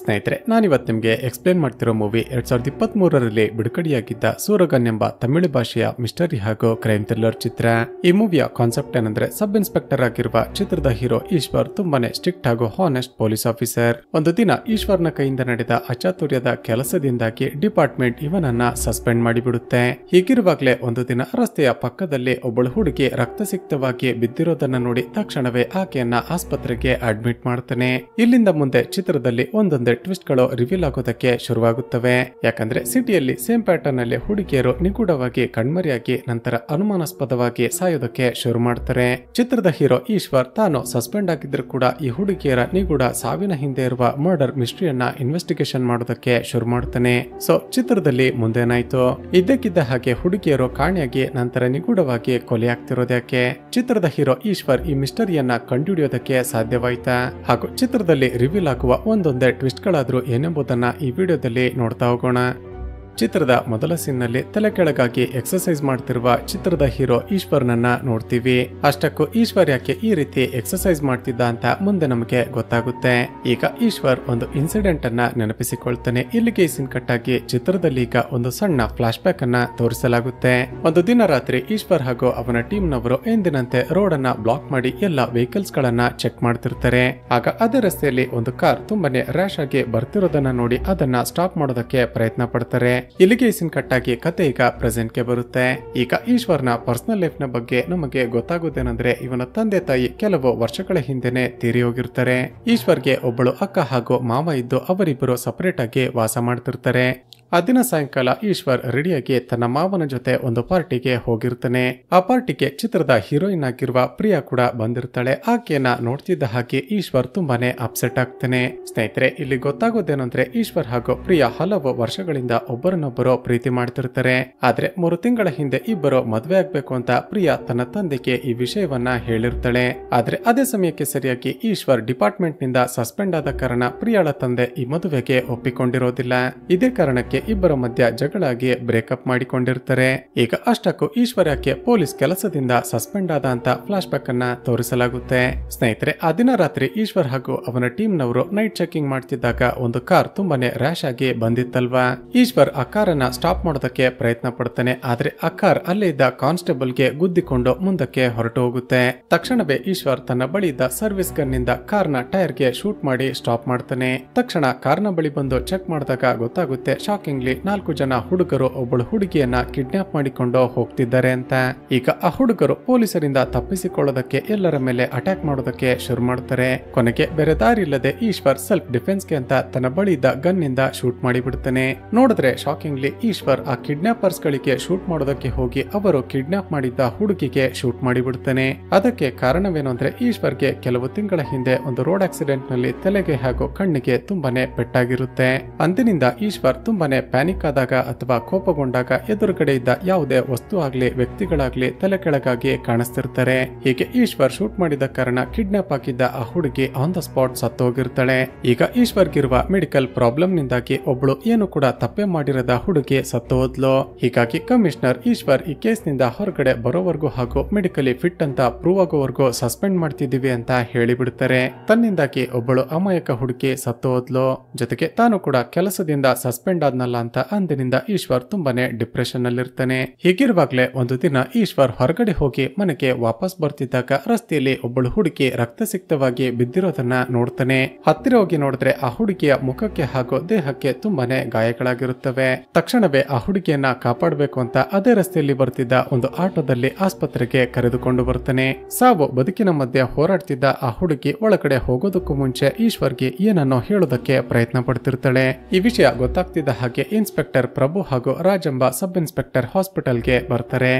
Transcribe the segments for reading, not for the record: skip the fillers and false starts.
ಸ್ನೇಹಿತರೆ, ನಾನಿವತ್ತು ನಿಮಗೆ ಎಕ್ಸ್ಪ್ಲೇನ್ ಮಾಡ್ತಿರೋ ಮೂವಿ 2023ರಲ್ಲಿ ಬಿಡುಗಡೆಯಾಗಿದ್ದ ಸೂರಗನ್ ಎಂಬ ತಮಿಳು ಭಾಷೆಯ ಮಿಸ್ಟರಿ ಹಾಗೂ ಕ್ರೈಮ್ ಥ್ರಿಲ್ಲರ್ ಚಿತ್ರ. ಈ ಮೂವಿಯ ಕಾನ್ಸೆಪ್ಟ್ ಏನಂದ್ರೆ, ಸಬ್ ಇನ್ಸ್ಪೆಕ್ಟರ್ ಆಗಿರುವ ಚಿತ್ರದ ಹೀರೋ ಈಶ್ವರ್ ತುಂಬಾನೇ ಸ್ಟ್ರಿಕ್ಟ್ ಹಾಗೂ ಹಾನೆಸ್ಟ್ ಪೊಲೀಸ್ ಆಫೀಸರ್. ಒಂದು ದಿನ ಈಶ್ವರ್ನ ಕೈಯಿಂದ ನಡೆದ ಅಚಾತುರ್ಯದ ಕೆಲಸದಿಂದಾಗಿ ಡಿಪಾರ್ಟ್ಮೆಂಟ್ ಇವನನ್ನ ಸಸ್ಪೆಂಡ್ ಮಾಡಿಬಿಡುತ್ತೆ. ಹೀಗಿರುವಾಗಲೇ ಒಂದು ದಿನ ರಸ್ತೆಯ ಪಕ್ಕದಲ್ಲಿ ಒಬ್ಬಳು ಹುಡುಗಿ ರಕ್ತಸಿಕ್ತವಾಗಿ ಬಿದ್ದಿರೋದನ್ನ ನೋಡಿ ತಕ್ಷಣವೇ ಆಕೆಯನ್ನ ಆಸ್ಪತ್ರೆಗೆ ಅಡ್ಮಿಟ್ ಮಾಡ್ತಾನೆ. ಇಲ್ಲಿಂದ ಮುಂದೆ ಚಿತ್ರದಲ್ಲಿ ಒಂದೊಂದೇ ಟ್ವಿಸ್ಟ್ ಗಳು ರಿವೀಲ್ ಆಗೋದಕ್ಕೆ ಶುರುವಾಗುತ್ತವೆ. ಯಾಕಂದ್ರೆ ಸಿಟಿಯಲ್ಲಿ ಸೇಮ್ ಪ್ಯಾಟರ್ನ್ ಅಲ್ಲಿ ಹುಡುಗಿಯರು ನಿಗೂಢವಾಗಿ ಕಣ್ಮರೆಯಾಗಿ ನಂತರ ಅನುಮಾನಾಸ್ಪದವಾಗಿ ಸಾಯೋದಕ್ಕೆ ಶುರು ಮಾಡ್ತಾರೆ. ಚಿತ್ರದ ಹೀರೋ ಈಶ್ವರ್ ತಾನು ಸಸ್ಪೆಂಡ್ ಆಗಿದ್ರು ಕೂಡ ಈ ಹುಡುಗಿಯರ ನಿಗೂಢ ಸಾವಿನ ಹಿಂದೆ ಇರುವ ಮರ್ಡರ್ ಮಿಸ್ಟ್ರಿಯನ್ನ ಇನ್ವೆಸ್ಟಿಗೇಷನ್ ಮಾಡೋದಕ್ಕೆ ಶುರು ಮಾಡ್ತಾನೆ. ಸೊ ಚಿತ್ರದಲ್ಲಿ ಮುಂದೇನಾಯ್ತು? ಇದ್ದಕ್ಕಿದ್ದ ಹಾಗೆ ಹುಡುಗಿಯರು ಕಾಣೆಯಾಗಿ ನಂತರ ನಿಗೂಢವಾಗಿ ಕೊಲೆಯಾಗ್ತಿರೋದ್ಯಾಕೆ? ಚಿತ್ರದ ಹೀರೋ ಈಶ್ವರ್ ಈ ಮಿಸ್ಟರಿಯನ್ನ ಕಂಡುಹಿಡಿಯೋದಕ್ಕೆ ಸಾಧ್ಯವಾಯ್ತಾ? ಹಾಗೂ ಚಿತ್ರದಲ್ಲಿ ರಿವೀಲ್ ಆಗುವ ಒಂದೊಂದೇ ಟ್ವಿಸ್ಟ್ ಗಳಾದ್ರೂ ಏನೆಂಬುದನ್ನ ಈ ವಿಡಿಯೋದಲ್ಲಿ ನೋಡ್ತಾ ಹೋಗೋಣ. ಚಿತ್ರದ ಮೊದಲ ಸೀನ್ನಲ್ಲಿ ತಲೆ ಕೆಳಗಾಗಿ ಎಕ್ಸರ್ಸೈಸ್ ಮಾಡ್ತಿರುವ ಚಿತ್ರದ ಹೀರೋ ಈಶ್ವರ್ನನ್ನ ನೋಡ್ತೀವಿ. ಅಷ್ಟಕ್ಕೂ ಈಶ್ವರ್ ಯಾಕೆ ಈ ರೀತಿ ಎಕ್ಸರ್ಸೈಸ್ ಮಾಡ್ತಿದ್ದ ಅಂತ ಮುಂದೆ ನಮಗೆ ಗೊತ್ತಾಗುತ್ತೆ. ಈಗ ಈಶ್ವರ್ ಒಂದು ಇನ್ಸಿಡೆಂಟ್ ಅನ್ನ ನೆನಪಿಸಿಕೊಳ್ತಾನೆ. ಇಲ್ಲಿಗೆ ಸೀನ್ ಕಟ್ ಆಗಿ ಚಿತ್ರದಲ್ಲಿ ಈಗ ಒಂದು ಸಣ್ಣ ಫ್ಲಾಶ್ ಬ್ಯಾಕ್ ಅನ್ನ ತೋರಿಸಲಾಗುತ್ತೆ. ಒಂದು ದಿನ ರಾತ್ರಿ ಈಶ್ವರ್ ಹಾಗೂ ಅವನ ಟೀಮ್ ನವರು ಎಂದಿನಂತೆ ರೋಡ್ ಅನ್ನ ಬ್ಲಾಕ್ ಮಾಡಿ ಎಲ್ಲ ವೆಹಿಕಲ್ಸ್ ಗಳನ್ನ ಚೆಕ್ ಮಾಡ್ತಿರ್ತಾರೆ. ಆಗ ಅದೇ ರಸ್ತೆಯಲ್ಲಿ ಒಂದು ಕಾರ್ ತುಂಬಾನೇ ರ್ಯಾಶ್ ಆಗಿ ಬರ್ತಿರೋದನ್ನ ನೋಡಿ ಅದನ್ನ ಸ್ಟಾಪ್ ಮಾಡೋದಕ್ಕೆ ಪ್ರಯತ್ನ ಪಡ್ತಾರೆ. ಇಲ್ಲಿಗೆ ಸೀನ್ ಕಟ್ ಆಗಿ ಕತೆ ಈಗ ಪ್ರೆಸೆಂಟ್ ಗೆ ಬರುತ್ತೆ. ಈಗ ಈಶ್ವರ್ನ ಪರ್ಸನಲ್ ಲೈಫ್ ನ ಬಗ್ಗೆ ನಮಗೆ ಗೊತ್ತಾಗೋದೇನಂದ್ರೆ, ಇವನ ತಂದೆ ತಾಯಿ ಕೆಲವು ವರ್ಷಗಳ ಹಿಂದೆನೆ ತೀರಿ ಹೋಗಿರ್ತಾರೆ. ಈಶ್ವರ್ಗೆ ಒಬ್ಬಳು ಅಕ್ಕ ಹಾಗೂ ಮಾವ ಇದ್ದು ಅವರಿಬ್ಬರು ಸಪರೇಟ್ ಆಗಿ ವಾಸ ಮಾಡ್ತಿರ್ತಾರೆ. ಆ ದಿನ ಸಾಯಂಕಾಲ ಈಶ್ವರ್ ರೆಡಿಯಾಗಿ ತನ್ನ ಮಾವನ ಜೊತೆ ಒಂದು ಪಾರ್ಟಿಗೆ ಹೋಗಿರ್ತಾನೆ. ಆ ಪಾರ್ಟಿಗೆ ಚಿತ್ರದ ಹೀರೋಯಿನ್ ಆಗಿರುವ ಪ್ರಿಯಾ ಕೂಡ ಬಂದಿರ್ತಾಳೆ. ಆಕೆಯನ್ನ ನೋಡ್ತಿದ್ದ ಹಾಗೆ ಈಶ್ವರ್ ತುಂಬಾನೇ ಅಪ್ಸೆಟ್ ಆಗ್ತಾನೆ. ಸ್ನೇಹಿತರೆ, ಇಲ್ಲಿ ಗೊತ್ತಾಗೋದೇನಂದ್ರೆ, ಈಶ್ವರ್ ಹಾಗೂ ಪ್ರಿಯಾ ಹಲವು ವರ್ಷಗಳಿಂದ ಒಬ್ಬರನ್ನೊಬ್ಬರು ಪ್ರೀತಿ ಮಾಡ್ತಿರ್ತಾರೆ. ಆದ್ರೆ 3 ತಿಂಗಳ ಹಿಂದೆ ಇಬ್ಬರು ಮದ್ವೆ ಆಗ್ಬೇಕು ಅಂತ ಪ್ರಿಯಾ ತನ್ನ ತಂದೆಗೆ ಈ ವಿಷಯವನ್ನ ಹೇಳಿರ್ತಾಳೆ. ಆದ್ರೆ ಅದೇ ಸಮಯಕ್ಕೆ ಸರಿಯಾಗಿ ಈಶ್ವರ್ ಡಿಪಾರ್ಟ್ಮೆಂಟ್ ನಿಂದ ಸಸ್ಪೆಂಡ್ ಆದ ಕಾರಣ ಪ್ರಿಯಾಳ ತಂದೆ ಈ ಮದುವೆಗೆ ಒಪ್ಪಿಕೊಂಡಿರೋದಿಲ್ಲ. ಇದೇ ಕಾರಣಕ್ಕೆ ಇಬ್ಬರ ಮಧ್ಯ ಜಗಳಾಗಿ ಬ್ರೇಕಪ್ ಮಾಡಿಕೊಂಡಿರ್ತಾರೆ. ಈಗ ಅಷ್ಟಕ್ಕೂ ಈಶ್ವರ್ ಯಾಕೆ ಪೊಲೀಸ್ ಕೆಲಸದಿಂದ ಸಸ್ಪೆಂಡ್ ಆದ ಅಂತ ಫ್ಲಾಶ್ ಬ್ಯಾಕ್ ಅನ್ನ ತೋರಿಸಲಾಗುತ್ತೆ. ಸ್ನೇಹಿತರೆ, ಆ ದಿನ ರಾತ್ರಿ ಈಶ್ವರ್ ಹಾಗೂ ಅವನ ಟೀಮ್ ನವರು ನೈಟ್ ಚೆಕಿಂಗ್ ಮಾಡ್ತಿದ್ದಾಗ ಒಂದು ಕಾರ್ ತುಂಬಾನೇ ರ್ಯಾಶ್ ಆಗಿ ಬಂದಿತ್ತಲ್ವಾ. ಈಶ್ವರ್ ಆ ಕಾರನ್ನ ಸ್ಟಾಪ್ ಮಾಡೋದಕ್ಕೆ ಪ್ರಯತ್ನ ಪಡ್ತಾನೆ. ಆದ್ರೆ ಆ ಕಾರ್ ಅಲ್ಲೇ ಇದ್ದ ಕಾನ್ಸ್ಟೇಬಲ್ ಗೆ ಗುದ್ದಿಕೊಂಡು ಮುಂದಕ್ಕೆ ಹೊರಟು ಹೋಗುತ್ತೆ. ತಕ್ಷಣವೇ ಈಶ್ವರ್ ತನ್ನ ಬಳಿ ಇದ್ದ ಸರ್ವಿಸ್ ಗನ್ ನಿಂದ ಕಾರ್ನ ಟೈರ್ ಗೆ ಶೂಟ್ ಮಾಡಿ ಸ್ಟಾಪ್ ಮಾಡ್ತಾನೆ. ತಕ್ಷಣ ಕಾರ್ನ ಬಳಿ ಬಂದು ಚೆಕ್ ಮಾಡಿದಾಗ ಗೊತ್ತಾಗುತ್ತೆ, ಶಾಕಿಂಗ್ಲಿ 4 ಜನ ಹುಡುಗರು ಒಬ್ಬಳು ಹುಡುಗಿಯನ್ನ ಕಿಡ್ನಾಪ್ ಮಾಡಿಕೊಂಡು ಹೋಗ್ತಿದ್ದಾರೆ ಅಂತ. ಈಗ ಆ ಹುಡುಗರು ಪೊಲೀಸರಿಂದ ತಪ್ಪಿಸಿಕೊಳ್ಳೋದಕ್ಕೆ ಎಲ್ಲರ ಮೇಲೆ ಅಟ್ಯಾಕ್ ಮಾಡೋದಕ್ಕೆ ಶುರು ಮಾಡ್ತಾರೆ. ಕೊನೆಗೆ ಬೇರೆ ದಾರಿ ಇಲ್ಲದೆ ಈಶ್ವರ್ ಸೆಲ್ಫ್ ಡಿಫೆನ್ಸ್ ಗೆ ಅಂತ ತನ್ನ ಬಳಿ ಇದ್ದ ಗನ್ ನಿಂದ ಶೂಟ್ ಮಾಡಿಬಿಡ್ತಾನೆ. ನೋಡಿದ್ರೆ ಶಾಕಿಂಗ್ಲಿ ಈಶ್ವರ್ ಆ ಕಿಡ್ನಾಪರ್ಸ್ ಗಳಿಗೆ ಶೂಟ್ ಮಾಡೋದಕ್ಕೆ ಹೋಗಿ ಅವರು ಕಿಡ್ನಾಪ್ ಮಾಡಿದ್ದ ಹುಡುಗಿಗೆ ಶೂಟ್ ಮಾಡಿಬಿಡ್ತಾನೆ. ಅದಕ್ಕೆ ಕಾರಣವೇನು ಅಂದ್ರೆ, ಈಶ್ವರ್ಗೆ ಕೆಲವು ತಿಂಗಳ ಹಿಂದೆ ಒಂದು ರೋಡ್ ಆಕ್ಸಿಡೆಂಟ್ ನಲ್ಲಿ ತಲೆಗೆ ಹಾಗೂ ಕಣ್ಣಿಗೆ ತುಂಬಾನೇ ಪೆಟ್ಟಾಗಿರುತ್ತೆ. ಅಂದಿನಿಂದ ಈಶ್ವರ್ ತುಂಬಾನೇ ಪ್ಯಾನಿಕ್ ಆದಾಗ ಅಥವಾ ಕೋಪಗೊಂಡಾಗ ಎದುರುಗಡೆ ಇದ್ದ ಯಾವುದೇ ವಸ್ತು ಆಗ್ಲಿ ವ್ಯಕ್ತಿಗಳಾಗ್ಲಿ ತಲೆ ಕೆಳಗಾಗಿ ಕಾಣಿಸ್ತಿರ್ತಾರೆ. ಹೀಗೆ ಈಶ್ವರ್ ಶೂಟ್ ಮಾಡಿದ ಕಾರಣ ಕಿಡ್ನಾಪ್ ಆಗಿದ್ದ ಆ ಹುಡುಗಿ ಆನ್ ದ ಸ್ಪಾಟ್ ಸತ್ತೋಗಿರ್ತಾಳೆ. ಈಗ ಈಶ್ವರ್ಗಿರುವ ಮೆಡಿಕಲ್ ಪ್ರಾಬ್ಲಮ್ ನಿಂದಾಗಿ ಒಬ್ಳು ಏನು ಕೂಡ ತಪ್ಪೆ ಮಾಡಿರದ ಹುಡುಗಿ ಸತ್ತು ಹೋದ್ಲು. ಹೀಗಾಗಿ ಕಮಿಷನರ್ ಈಶ್ವರ್ ಈ ಕೇಸ್ ನಿಂದ ಹೊರಗಡೆ ಬರೋವರೆಗೂ ಹಾಗೂ ಮೆಡಿಕಲಿ ಫಿಟ್ ಅಂತ ಪ್ರೂವ್ ಆಗೋವರೆಗೂ ಸಸ್ಪೆಂಡ್ ಮಾಡ್ತಿದೀವಿ ಅಂತ ಹೇಳಿಬಿಡ್ತಾರೆ. ತನ್ನಿಂದಾಗಿ ಒಬ್ಬಳು ಅಮಾಯಕ ಹುಡುಗಿ ಸತ್ತು ಹೋದ್ಲು. ಜೊತೆಗೆ ತಾನು ಕೂಡ ಕೆಲಸದಿಂದ ಸಸ್ಪೆಂಡ್ ಆದ್ನಲ್ಲ ಅಂತ ಅಂದಿನಿಂದ ಈಶ್ವರ್ ತುಂಬಾನೇ ಡಿಪ್ರೆಷನ್ ನಲ್ಲಿರ್ತಾನೆ. ಹೀಗಿರುವಾಗ್ಲೇ ಒಂದು ದಿನ ಈಶ್ವರ್ ಹೊರಗಡೆ ಹೋಗಿ ಮನೆಗೆ ವಾಪಸ್ ಬರ್ತಿದ್ದಾಗ ರಸ್ತೆಯಲ್ಲಿ ಒಬ್ಬಳು ಹುಡುಗಿ ರಕ್ತಸಿಕ್ತವಾಗಿ ಬಿದ್ದಿರೋದನ್ನ ನೋಡ್ತಾನೆ. ಹತ್ತಿರ ಹೋಗಿ ನೋಡಿದ್ರೆ ಆ ಹುಡುಗಿಯ ಮುಖಕ್ಕೆ ಹಾಗೂ ದೇಹಕ್ಕೆ ತುಂಬಾನೇ ಗಾಯಗಳಾಗಿರುತ್ತವೆ. ತಕ್ಷಣವೇ ಆ ಹುಡುಗಿಯನ್ನ ಕಾಪಾಡಬೇಕು ಅಂತ ಅದೇ ರಸ್ತೆಯಲ್ಲಿ ಬರ್ತಿದ್ದ ಒಂದು ಆಟೋದಲ್ಲಿ ಆಸ್ಪತ್ರೆಗೆ ಕರೆದುಕೊಂಡು ಬರ್ತಾನೆ. ಸಾವು ಬದುಕಿನ ಮಧ್ಯೆ ಹೋರಾಡ್ತಿದ್ದ ಆ ಹುಡುಗಿ ಒಳಗಡೆ ಹೋಗೋದಕ್ಕೂ ಮುಂಚೆ ಈಶ್ವರ್ಗೆ ಏನನ್ನೋ ಹೇಳೋದಕ್ಕೆ ಪ್ರಯತ್ನ ಪಡ್ತಿರ್ತಾಳೆ. ಈ ವಿಷಯ ಗೊತ್ತಾಗ್ತಿದ್ದ ಹಾಗೆ ಇನ್ಸ್ಪೆಕ್ಟರ್ ಪ್ರಭು ಹಾಗೂ ರಾಜಂಬ ಸಬ್ ಇನ್ಸ್ಪೆಕ್ಟರ್ ಹಾಸ್ಪಿಟಲ್ಗೆ ಬರ್ತಾರೆ.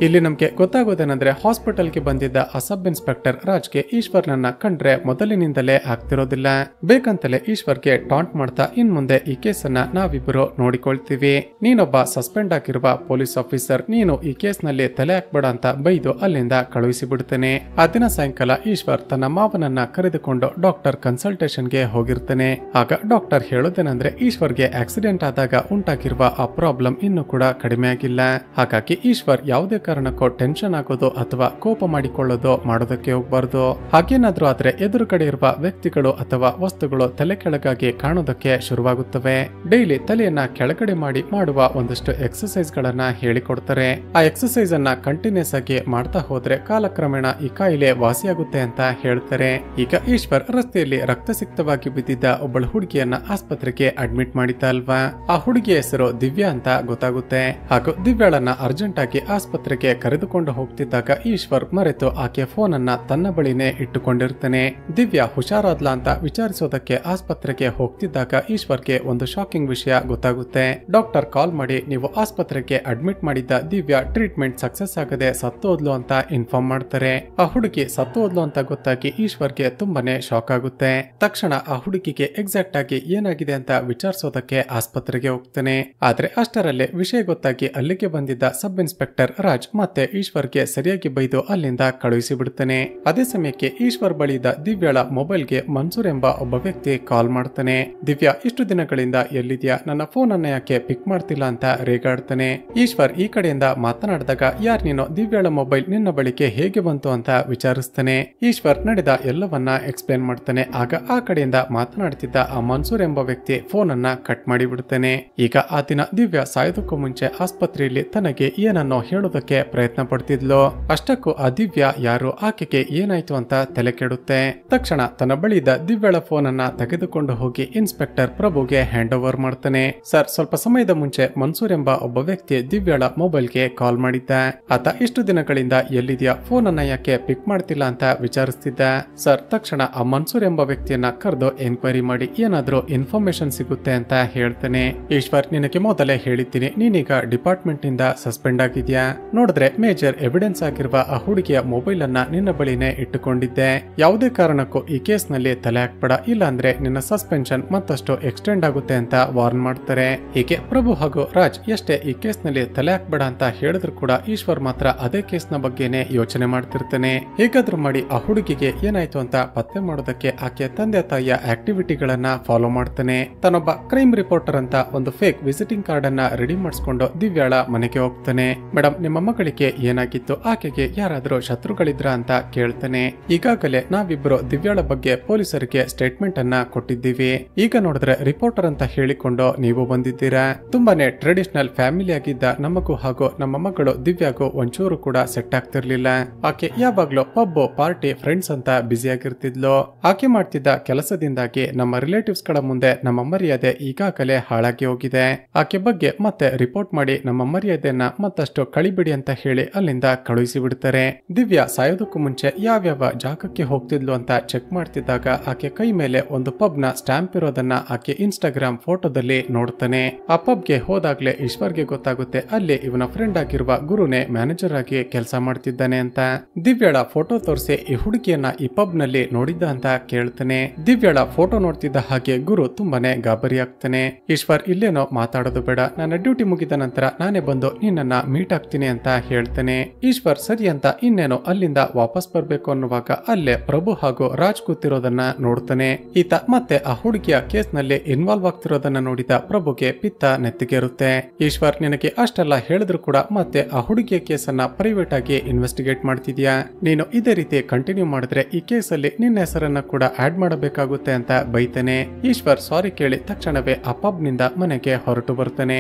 ಇಲ್ಲಿ ನಮ್ಗೆ ಗೊತ್ತಾಗೋದೇನಂದ್ರೆ, ಹಾಸ್ಪಿಟಲ್ಗೆ ಬಂದಿದ್ದ ಆ ಸಬ್ ಇನ್ಸ್ಪೆಕ್ಟರ್ ರಾಜ್ಗೆ ಈಶ್ವರ್ನನ್ನ ಕಂಡ್ರೆ ಮೊದಲಿನಿಂದಲೇ ಆಗ್ತಿರೋದಿಲ್ಲ. ಬೇಕಂತಲೇ ಈಶ್ವರ್ಗೆ ಟಾಂಟ್ ಮಾಡ್ತಾ, ಇನ್ ಮುಂದೆ ಈ ಕೇಸನ್ನ ನಾವಿಬ್ಬರು ನೋಡಿಕೊಳ್ತೀವಿ, ನೀನೊಬ್ಬ ಸಸ್ಪೆಂಡ್ ಆಗಿರುವ ಪೊಲೀಸ್ ಆಫೀಸರ್, ನೀನು ಈ ಕೇಸ್ ನಲ್ಲಿ ತಲೆ ಹಾಕ್ಬೇಡ ಅಂತ ಬೈದು ಅಲ್ಲಿಂದ ಕಳುಹಿಸಿ ಬಿಡ್ತಾನೆ. ಆ ದಿನ ಸಾಯಂಕಾಲ ಈಶ್ವರ್ ತನ್ನ ಮಾವನನ್ನ ಕರೆದುಕೊಂಡು ಡಾಕ್ಟರ್ ಕನ್ಸಲ್ಟೇಷನ್ಗೆ ಹೋಗಿರ್ತಾನೆ. ಆಗ ಡಾಕ್ಟರ್ ಹೇಳೋದೇನಂದ್ರೆ, ಈಶ್ವರ್ಗೆ ಆಕ್ಸಿಡೆಂಟ್ ಆದಾಗ ಉಂಟಾಗಿರುವ ಆ ಪ್ರಾಬ್ಲಮ್ ಇನ್ನೂ ಕೂಡ ಕಡಿಮೆ ಆಗಿಲ್ಲ. ಹಾಗಾಗಿ ಈಶ್ವರ್ ಯಾವುದೇ ಕಾರಣಕ್ಕೂ ಟೆನ್ಷನ್ ಆಗೋದು ಅಥವಾ ಕೋಪ ಮಾಡಿಕೊಳ್ಳೋದು ಮಾಡೋದಕ್ಕೆ ಹೋಗ್ಬಾರ್ದು. ಹಾಗೇನಾದ್ರೂ ಆದ್ರೆ ಎದುರು ಕಡೆ ಇರುವ ವ್ಯಕ್ತಿಗಳು ಅಥವಾ ವಸ್ತುಗಳು ತಲೆ ಕೆಳಗಾಗಿ ಕಾಣೋದಕ್ಕೆ ಶುರುವಾಗುತ್ತವೆ. ಡೈಲಿ ತಲೆಯನ್ನ ಕೆಳಗಡೆ ಮಾಡಿ ಮಾಡುವ ಒಂದಷ್ಟು ಎಕ್ಸರ್ಸೈಸ್ ಗಳನ್ನ ಹೇಳಿಕೊಡ್ತಾರೆ. ಆ ಎಕ್ಸರ್ಸೈಸ್ ಅನ್ನ ಕಂಟಿನ್ಯೂಸ್ ಆಗಿ ಮಾಡ್ತಾ ಹೋದ್ರೆ ಕಾಲಕ್ರಮೇಣ ಈ ಕಾಯಿಲೆ ವಾಸಿಯಾಗುತ್ತೆ ಅಂತ ಹೇಳ್ತಾರೆ. ಈಗ ಈಶ್ವರ್ ರಸ್ತೆಯಲ್ಲಿ ರಕ್ತಸಿಕ್ತವಾಗಿ ಬಿದ್ದಿದ್ದ ಒಬ್ಬಳ ಹುಡುಗಿಯನ್ನ ಆಸ್ಪತ್ರೆಗೆ ಅಡ್ಮಿಟ್ ಮಾಡಿದ್ದ ಅಲ್ವಾ. ಆ ಹುಡುಗಿಯ ಹೆಸರು ದಿವ್ಯಾ ಅಂತ ಗೊತ್ತಾಗುತ್ತೆ. ಹಾಗೂ ದಿವ್ಯಾಳನ್ನ ಅರ್ಜೆಂಟ್ ಆಗಿ ಆಸ್ಪತ್ರೆಗೆ ಕರೆದುಕೊಂಡು ಹೋಗ್ತಿದ್ದಾಗ ಈಶ್ವರ್ ಮರೆತು ಆಕೆ ಫೋನ್ ಅನ್ನ ತನ್ನ ಬಳಿನೇ ಇಟ್ಟುಕೊಂಡಿರ್ತಾನೆ. ದಿವ್ಯಾ ಹುಷಾರಾದ್ಲಾ ಅಂತ ವಿಚಾರಿಸೋದಕ್ಕೆ ಆಸ್ಪತ್ರೆಗೆ ಹೋಗ್ತಿದ್ದಾಗ ಈಶ್ವರ್ಗೆ ಒಂದು ಶಾಕಿಂಗ್ ವಿಷಯ ಗೊತ್ತಾಗುತ್ತೆ. ಡಾಕ್ಟರ್ ಕಾಲ್ ಮಾಡಿ ನೀವು ಆಸ್ಪತ್ರೆಗೆ ಅಡ್ಮಿಟ್ ಮಾಡಿದ್ದ ದಿವ್ಯಾ ಟ್ರೀಟ್ಮೆಂಟ್ ಸಕ್ಸಸ್ ಆಗದೆ ಸತ್ತೋದ್ಲು ಅಂತ ಇನ್ಫಾರ್ಮ್ ಮಾಡ್ತಾರೆ. ಆ ಹುಡುಗಿ ಸತ್ತೋದ್ಲು ಅಂತ ಗೊತ್ತಾಗಿ ಈಶ್ವರ್ಗೆ ತುಂಬಾನೇ ಶಾಕ್ ಆಗುತ್ತೆ. ತಕ್ಷಣ ಆ ಹುಡುಗಿಗೆ ಎಕ್ಸಾಕ್ಟ್ ಆಗಿ ಏನಾಗಿದೆ ಅಂತ ವಿಚಾರಿಸೋದಕ್ಕೆ ಆಸ್ಪತ್ರೆಗೆ ಹೋಗ್ತಾನೆ. ಆದ್ರೆ ಅಷ್ಟರಲ್ಲೇ ವಿಷಯ ಗೊತ್ತಾಗಿ ಅಲ್ಲಿಗೆ ಬಂದಿದ್ದ ಸಬ್ ಇನ್ಸ್ಪೆಕ್ಟರ್ ರಾಜ್ ಮತ್ತೆ ಈಶ್ವರ್ಗೆ ಸರಿಯಾಗಿ ಬೈದು ಅಲ್ಲಿಂದ ಕಳುಹಿಸಿ ಬಿಡ್ತಾನೆ. ಅದೇ ಸಮಯಕ್ಕೆ ಈಶ್ವರ್ ಬಳಿದ ದಿವ್ಯಾಳ ಮೊಬೈಲ್ಗೆ ಮನ್ಸೂರ್ ಎಂಬ ಒಬ್ಬ ವ್ಯಕ್ತಿ ಕಾಲ್ ಮಾಡ್ತಾನೆ. ದಿವ್ಯಾ ಇಷ್ಟು ದಿನಗಳಿಂದ ಎಲ್ಲಿದ್ಯಾ, ನನ್ನ ಫೋನ್ ಅನ್ನ ಯಾಕೆ ಪಿಕ್ ಮಾಡ್ತಿಲ್ಲ ಅಂತ ರೇಗಾಡ್ತಾನೆ. ಈಶ್ವರ್ ಈ ಕಡೆಯಿಂದ ಮಾತನಾಡಿದಾಗ ಯಾರ್ ನೀನು, ದಿವ್ಯಾಳ ಮೊಬೈಲ್ ನಿನ್ನ ಬಳಿಗೆ ಹೇಗೆ ಬಂತು ಅಂತ ವಿಚಾರಿಸ್ತಾನೆ. ಈಶ್ವರ್ ನಡೆದ ಎಲ್ಲವನ್ನ ಎಕ್ಸ್ಪ್ಲೇನ್ ಮಾಡ್ತಾನೆ. ಆಗ ಆ ಕಡೆಯಿಂದ ಮಾತನಾಡ್ತಿದ್ದ ಆ ಮನ್ಸೂರ್ ಎಂಬ ವ್ಯಕ್ತಿ ಫೋನ್ ಅನ್ನ ಕಟ್ ಮಾಡಿ ಬಿಡ್ತಾನೆ. ಈಗ ಆ ದಿನ ದಿವ್ಯಾ ಸಾಯೋದಕ್ಕೂ ಮುಂಚೆ ಆಸ್ಪತ್ರೆಯಲ್ಲಿ ತನಗೆ ಏನನ್ನೋ ಹೇಳೋದಕ್ಕೆ ಪ್ರಯತ್ನ ಪಡ್ತಿದ್ಲು. ಅಷ್ಟಕ್ಕೂ ಆ ದಿವ್ಯಾ ಯಾರು, ಆಕೆಗೆ ಏನಾಯ್ತು ಅಂತ ತಲೆ ಕೆಡುತ್ತೆ. ತಕ್ಷಣ ತನ್ನ ಬಳಿದ ದಿವ್ಯಾಳ ಫೋನ್ ಅನ್ನ ತೆಗೆದುಕೊಂಡು ಹೋಗಿ ಇನ್ಸ್ಪೆಕ್ಟರ್ ಪ್ರಭುಗೆ ಹ್ಯಾಂಡ್ ಓವರ್ ಮಾಡ್ತಾನೆ. ಸರ್, ಸ್ವಲ್ಪ ಸಮಯದ ಮುಂಚೆ ಮನ್ಸೂರ್ ಎಂಬ ಒಬ್ಬ ವ್ಯಕ್ತಿ ದಿವ್ಯಾಳ ಮೊಬೈಲ್ಗೆ ಕಾಲ್ ಮಾಡಿದ್ದ. ಆತ ಇಷ್ಟು ದಿನಗಳಿಂದ ಎಲ್ಲಿದ್ಯಾ, ಫೋನ್ ಅನ್ನ ಯಾಕೆ ಪಿಕ್ ಮಾಡ್ತಿಲ್ಲ ಅಂತ ವಿಚಾರಿಸ್ತಿದ್ದ. ಸರ್, ತಕ್ಷಣ ಆ ಮನ್ಸೂರ್ ಎಂಬ ವ್ಯಕ್ತಿಯನ್ನ ಕರೆದು ಎನ್ಕ್ವೈರಿ ಮಾಡಿ ಏನಾದ್ರೂ ಇನ್ಫಾರ್ಮೇಶನ್ ಸಿಗುತ್ತೆ ಅಂತ ಹೇಳ್ತಾನೆ. ಈಶ್ವರ್, ನಿನಗೆ ಮೊದಲೇ ಹೇಳಿದ್ದೀನಿ, ನೀನೀಗ ಡಿಪಾರ್ಟ್ಮೆಂಟ್ ನಿಂದ ಸಸ್ಪೆಂಡ್ ಆಗಿದ್ಯಾ. ನೋಡಿದ್ರೆ ಮೇಜರ್ ಎವಿಡೆನ್ಸ್ ಆಗಿರುವ ಆ ಹುಡುಗಿಯ ಮೊಬೈಲ್ ಅನ್ನ ನಿನ್ನ ಬಳಿನೇ ಇಟ್ಟುಕೊಂಡಿದ್ದೆ. ಯಾವುದೇ ಕಾರಣಕ್ಕೂ ಈ ಕೇಸ್ ನಲ್ಲಿ ತಲೆ ಹಾಕ್ಬೇಡ, ಇಲ್ಲಾಂದ್ರೆ ನಿನ್ನ ಸಸ್ಪೆನ್ಷನ್ ಮತ್ತಷ್ಟು ಎಕ್ಸ್ಟೆಂಡ್ ಆಗುತ್ತೆ ಅಂತ ವಾರ್ನ್ ಮಾಡ್ತಾರೆ. ಹೀಗೆ ಪ್ರಭು ಹಾಗೂ ರಾಜ್ ಎಷ್ಟೇ ಈ ಕೇಸ್ ನಲ್ಲಿ ತಲೆ ಹಾಕ್ಬೇಡ ಅಂತ ಹೇಳಿದ್ರು ಕೂಡ ಈಶ್ವರ್ ಮಾತ್ರ ಅದೇ ಕೇಸ್ ನ ಬಗ್ಗೆನೆ ಯೋಚನೆ ಮಾಡ್ತಿರ್ತಾನೆ. ಹೇಗಾದ್ರೂ ಮಾಡಿ ಆ ಹುಡುಗಿಗೆ ಏನಾಯ್ತು ಅಂತ ಪತ್ತೆ ಮಾಡೋದಕ್ಕೆ ಆಕೆಯ ತಂದೆ ತಾಯಿಯ ಆಕ್ಟಿವಿಟಿಗಳನ್ನ ಫಾಲೋ ಮಾಡ್ತಾನೆ. ತಾನೊಬ್ಬ ಕ್ರೈಮ್ ರಿಪೋರ್ಟರ್ ಅಂತ ಒಂದು ಫೇಕ್ ವಿಸಿಟಿಂಗ್ ಕಾರ್ಡ್ ಅನ್ನ ರೆಡಿ ಮಾಡಿಸ್ಕೊಂಡು ದಿವ್ಯಾಳ ಮನೆಗೆ ಹೋಗ್ತಾನೆ. ಮೇಡಮ್, ನಿಮ್ಮ ಮಗಳಿಗೆ ಏನಾಗಿತ್ತು, ಆಕೆಗೆ ಯಾರಾದ್ರೂ ಶತ್ರುಗಳಿದ್ರ ಅಂತ ಕೇಳ್ತಾನೆ. ಈಗಾಗಲೇ ನಾವಿಬ್ರು ದಿವ್ಯಾಳ ಬಗ್ಗೆ ಪೊಲೀಸರಿಗೆ ಸ್ಟೇಟ್ಮೆಂಟ್ ಅನ್ನ ಕೊಟ್ಟಿದ್ದೀವಿ. ಈಗ ನೋಡಿದ್ರೆ ರಿಪೋರ್ಟರ್ ಅಂತ ಹೇಳಿಕೊಂಡು ನೀವು ಬಂದಿದ್ದೀರಾ. ತುಂಬಾನೇ ಟ್ರೆಡಿಷನಲ್ ಫ್ಯಾಮಿಲಿ ಆಗಿದ್ದ ನಮಗೂ ಹಾಗೂ ನಮ್ಮ ಮಗಳು ದಿವ್ಯಾಗೂ ಒಂಚೂರು ಕೂಡ ಸೆಟ್ ಆಗ್ತಿರ್ಲಿಲ್ಲ. ಆಕೆ ಯಾವಾಗ್ಲೂ ಪಬ್, ಪಾರ್ಟಿ, ಫ್ರೆಂಡ್ಸ್ ಅಂತ ಬ್ಯುಸಿ ಆಗಿರ್ತಿದ್ಲು. ಆಕೆ ಮಾಡ್ತಿದ್ದ ಕೆಲಸದಿಂದಾಗಿ ನಮ್ಮ ರಿಲೇಟಿವ್ಸ್ ಗಳ ಮುಂದೆ ನಮ್ಮ ಮರ್ಯಾದೆ ಈಗಾಗಲೇ ಹಾಳಾಗಿ ಹೋಗಿದೆ. ಆಕೆ ಬಗ್ಗೆ ಮತ್ತೆ ರಿಪೋರ್ಟ್ ಮಾಡಿ ನಮ್ಮ ಮರ್ಯಾದೆಯನ್ನ ಮತ್ತಷ್ಟು ಕಳಿಬಿಡಿ ಅಂತ ಹೇಳಿ ಅಲ್ಲಿಂದ ಕಳುಹಿಸಿ ಬಿಡ್ತಾರೆ. ದಿವ್ಯಾ ಸಾಯೋದಕ್ಕೂ ಮುಂಚೆ ಯಾವ್ಯಾವ ಜಾಗಕ್ಕೆ ಹೋಗ್ತಿದ್ಲು ಅಂತ ಚೆಕ್ ಮಾಡ್ತಿದ್ದಾಗ ಆಕೆ ಕೈ ಮೇಲೆ ಒಂದು ಪಬ್ ನ ಸ್ಟ್ಯಾಂಪ್ ಇರೋದನ್ನ ಆಕೆ ಇನ್ಸ್ಟಾಗ್ರಾಮ್ ಫೋಟೋದಲ್ಲಿ ನೋಡ್ತಾನೆ. ಆ ಪಬ್ಗೆ ಹೋದಾಗ್ಲೇ ಈಶ್ವರ್ಗೆ ಗೊತ್ತಾಗುತ್ತೆ ಅಲ್ಲಿ ಇವನ ಫ್ರೆಂಡ್ ಆಗಿರುವ ಗುರುನೇ ಮ್ಯಾನೇಜರ್ ಆಗಿ ಕೆಲಸ ಮಾಡ್ತಿದ್ದಾನೆ ಅಂತ. ದಿವ್ಯಾಳ ಫೋಟೋ ತೋರಿಸಿ ಈ ಹುಡುಗಿಯನ್ನ ಈ ಪಬ್ ನಲ್ಲಿ ನೋಡಿದ್ದ ಅಂತ ಕೇಳ್ತಾನೆ. ದಿವ್ಯಾಳ ಫೋಟೋ ನೋಡ್ತಿದ್ದ ಹಾಗೆ ಗುರು ತುಂಬಾನೇ ಗಾಬರಿ ಆಗ್ತಾನೆ. ಈಶ್ವರ್, ಇಲ್ಲೇನೋ ಮಾತಾಡೋದು ಬೇಡ, ನನ್ನ ಡ್ಯೂಟಿ ಮುಗಿದ ನಂತರ ನಾನೇ ಬಂದು ನಿನ್ನನ್ನ ಮೀಟ್ ಆಗ್ತೀನಿ ಅಂತ ಹೇಳ್ತಾನೆ. ಈಶ್ವರ್ ಸರಿ ಅಂತ ಇನ್ನೇನೋ ಅಲ್ಲಿಂದ ವಾಪಸ್ ಬರ್ಬೇಕು ಅನ್ನುವಾಗ ಅಲ್ಲೇ ಪ್ರಭು ಹಾಗೂ ರಾಜ್ ಕೂತಿರೋದನ್ನ ನೋಡ್ತಾನೆ. ಈತ ಮತ್ತೆ ಆ ಹುಡುಗಿಯ ಕೇಸ್ ನಲ್ಲಿ ಇನ್ವಾಲ್ವ್ ಆಗ್ತಿರೋದನ್ನ ನೋಡಿದ ಪ್ರಭುಗೆ ಪಿತ್ತ ನೆತ್ತಿಗೇರುತ್ತೆ. ಈಶ್ವರ್, ನಿನಗೆ ಅಷ್ಟೆಲ್ಲ ಹೇಳಿದ್ರು ಕೂಡ ಮತ್ತೆ ಆ ಹುಡುಗಿಯ ಕೇಸನ್ನ ಪ್ರೈವೇಟ್ ಆಗಿ ಇನ್ವೆಸ್ಟಿಗೇಟ್ ಮಾಡ್ತಿದ್ಯಾ. ನೀನು ಇದೇ ರೀತಿ ಕಂಟಿನ್ಯೂ ಮಾಡಿದ್ರೆ ಈ ಕೇಸಲ್ಲಿ ನಿನ್ನ ಹೆಸರನ್ನ ಕೂಡ ಆಡ್ ಮಾಡಬೇಕಾಗುತ್ತೆ ಅಂತ ಬೈತಾನೆ. ಈಶ್ವರ್ ಸಾರಿ ಕೇಳಿ ತಕ್ಷಣವೇ ಆ ಪಬ್ ನಿಂದ ಮನೆಗೆ ಹೊರಟು ಬರ್ತಾನೆ.